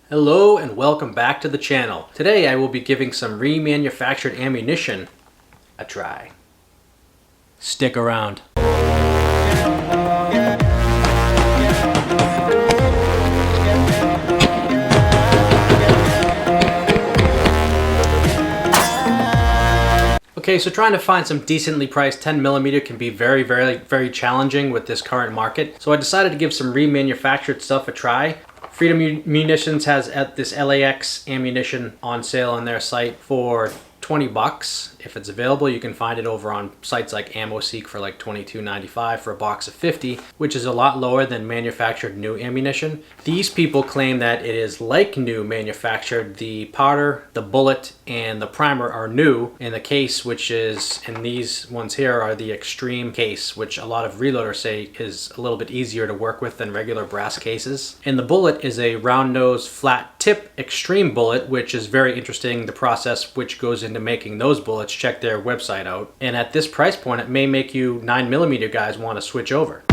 Hello and welcome back to the channel. Today I will be giving some remanufactured ammunition a try. Stick around. Okay, so trying to find some decently priced 10mm can be very challenging with this current market. So I decided to give some remanufactured stuff a try. Freedom Munitions has this LAX ammunition on sale on their site for 20 bucks. If it's available, you can find it over on sites like AmmoSeek for like $22.95 for a box of 50, which is a lot lower than manufactured new ammunition. These people claim that it is like new manufactured. The powder, the bullet, and the primer are new, and the case, which is, and these ones here are the extreme case, which a lot of reloaders say is a little bit easier to work with than regular brass cases. And the bullet is a round nose, flat tip extreme bullet, which is very interesting. The process which goes into making those bullets, check their website out. And at this price point, it may make you 9mm guys want to switch over.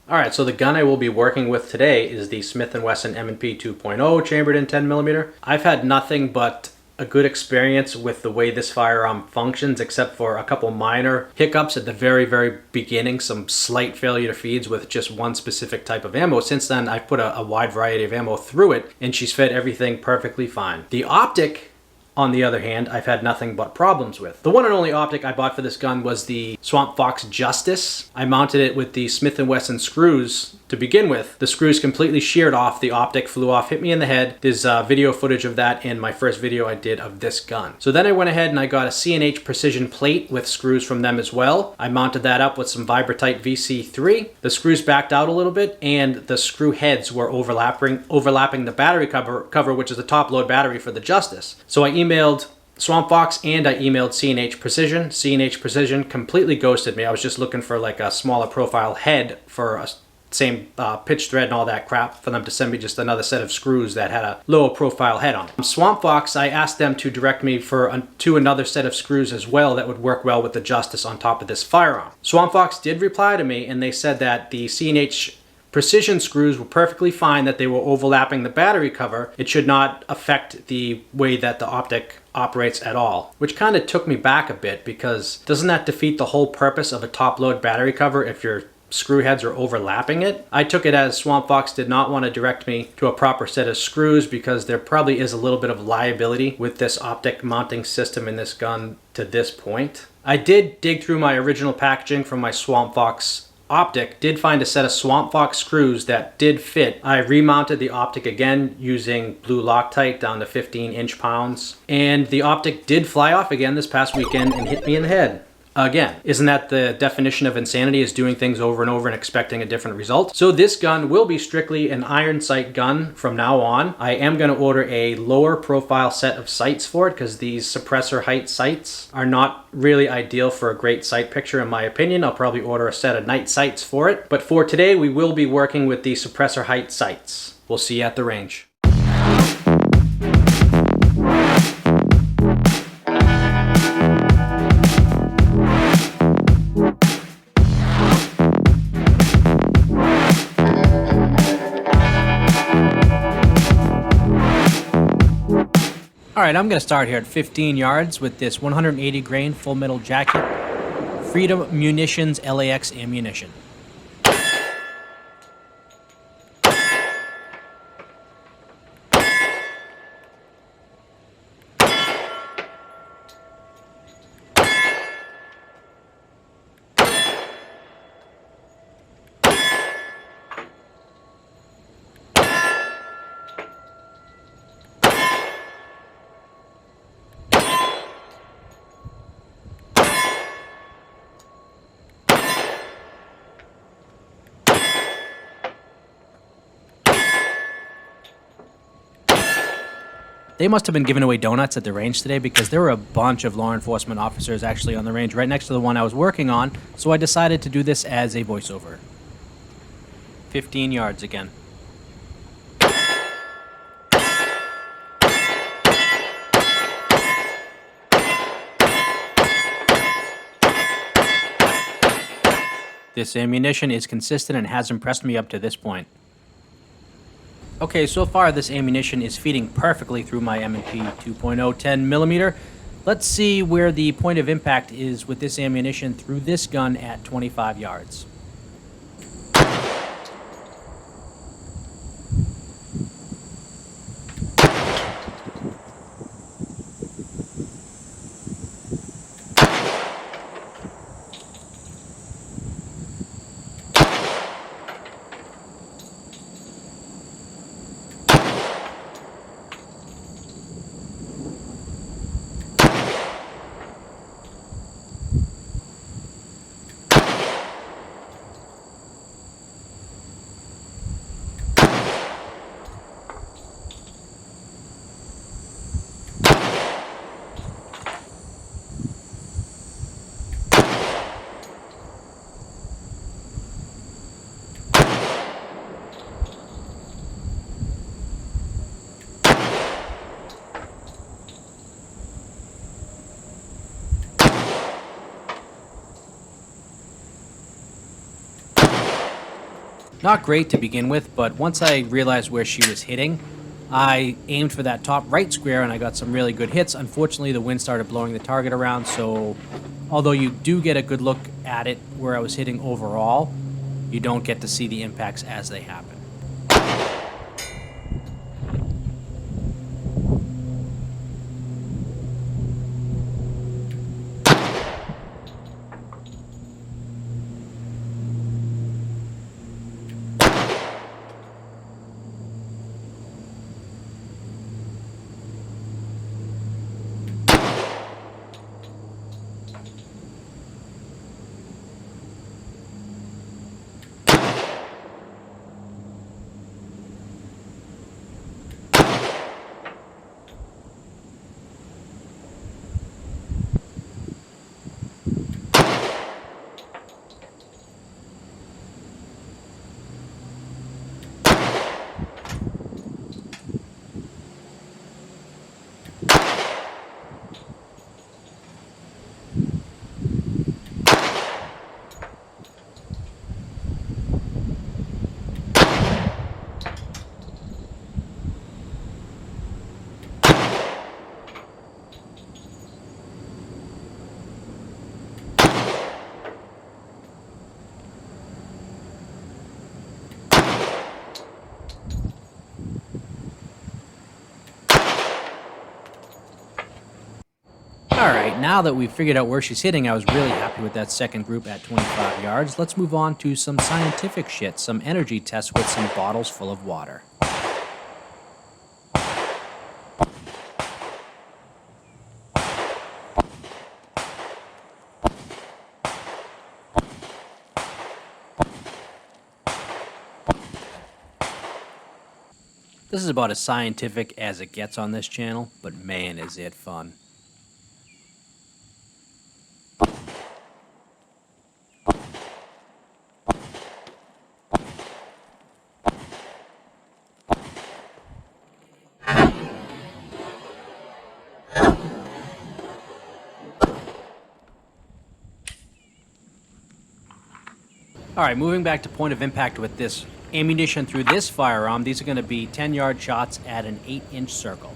Alright, so the gun I will be working with today is the Smith & Wesson M&P 2.0 chambered in 10mm. I've had nothing but a good experience with the way this firearm functions, except for a couple minor hiccups at the very beginning, some slight failure to feeds with just one specific type of ammo. Since then, I've put a wide variety of ammo through it, and she's fed everything perfectly fine. The Optic, on the other hand, I've had nothing but problems with. The one and only optic I bought for this gun was the Swamp Fox Justice. I mounted it with the Smith & Wesson screws to begin with. The screws completely sheared off, the optic flew off, hit me in the head. There's video footage of that in my first video I did of this gun. So then I went ahead and I got a C&H precision plate with screws from them as well. I mounted that up with some Vibratite VC3. The screws backed out a little bit and the screw heads were overlapping the battery cover, which is the top load battery for the Justice. So I emailed Swamp Fox and I emailed C&H Precision. C&H Precision completely ghosted me. I was just looking for like a smaller profile head for a same pitch thread and all that crap for them to send me just another set of screws that had a lower profile head on it. Swamp Fox, I asked them to direct me to another set of screws as well that would work well with the Justice on top of this firearm. Swamp Fox did reply to me and they said that the C&H Precision screws were perfectly fine, that they were overlapping the battery cover. It should not affect the way that the Optic operates at all, which kind of took me back a bit, because doesn't that defeat the whole purpose of a top load battery cover if your screw heads are overlapping it? I took it as Swamp Fox did not want to direct me to a proper set of screws because there probably is a little bit of liability with this Optic mounting system in this gun to this point. I did dig through my original packaging from my Swamp Fox Optic, did find a set of Swamp Fox screws that did fit. I remounted the Optic again using blue Loctite down to 15 inch-pounds, and the Optic did fly off again this past weekend and hit me in the head. Again, isn't that the definition of insanity, is doing things over and over and expecting a different result? So this gun will be strictly an iron sight gun from now on. I am going to order a lower profile set of sights for it because these suppressor height sights are not really ideal for a great sight picture in my opinion. I'll probably order a set of night sights for it. But for today, we will be working with the suppressor height sights. We'll see you at the range. Alright, I'm going to start here at 15 yards with this 180 grain full metal jacket, Freedom Munitions LAX ammunition. They must have been giving away donuts at the range today because there were a bunch of law enforcement officers actually on the range right next to the one I was working on, so I decided to do this as a voiceover. 15 yards again. This ammunition is consistent and has impressed me up to this point. Okay, so far this ammunition is feeding perfectly through my M&P 2.0 10mm. Let's see where the point of impact is with this ammunition through this gun at 25 yards. Not great to begin with, but once I realized where she was hitting, I aimed for that top right square and I got some really good hits. Unfortunately, the wind started blowing the target around, so although you do get a good look at it where I was hitting overall, you don't get to see the impacts as they happen. Alright, now that we've figured out where she's hitting, I was really happy with that second group at 25 yards. Let's move on to some scientific shit, some energy tests with some bottles full of water. This is about as scientific as it gets on this channel, but man is it fun. Alright, moving back to point of impact with this ammunition through this firearm, these are going to be 10-yard shots at an 8-inch circle.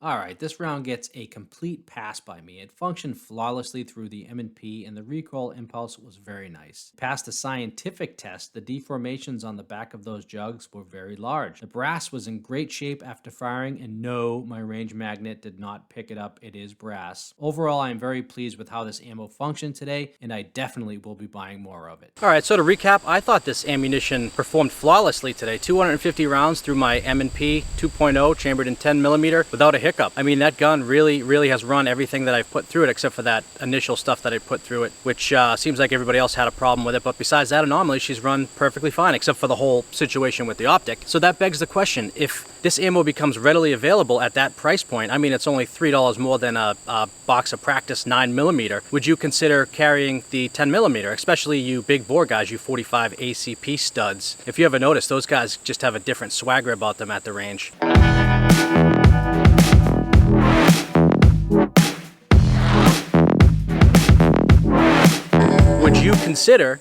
Alright, this round gets a complete pass by me. It functioned flawlessly through the M&P and the recoil impulse was very nice. Passed the scientific test, the deformations on the back of those jugs were very large. The brass was in great shape after firing, and no, my range magnet did not pick it up, it is brass. Overall, I am very pleased with how this ammo functioned today, and I definitely will be buying more of it. Alright, so to recap, I thought this ammunition performed flawlessly today. 250 rounds through my M&P 2.0 chambered in 10mm without a hiccup. I mean, that gun really has run everything that I've put through it, except for that initial stuff that I put through it, which seems like everybody else had a problem with it. But besides that anomaly, she's run perfectly fine, except for the whole situation with the Optic. So that begs the question, if this ammo becomes readily available at that price point, I mean, it's only $3 more than a box of practice 9mm, would you consider carrying the 10mm, especially you big bore guys, you 45 ACP studs? If you ever notice, those guys just have a different swagger about them at the range. Would you consider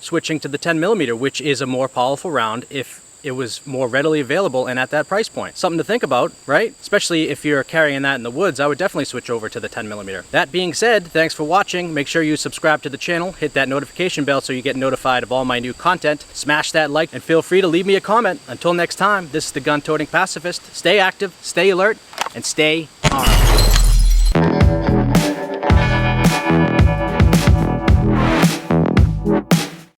switching to the 10mm, which is a more powerful round, if it was more readily available and at that price point? Something to think about, right? Especially if you're carrying that in the woods, I would definitely switch over to the 10mm. That being said, thanks for watching. Make sure you subscribe to the channel, hit that notification bell so you get notified of all my new content. Smash that like, and feel free to leave me a comment. Until next time, this is the Gun Toting Pacifist. Stay active, stay alert, and stay armed.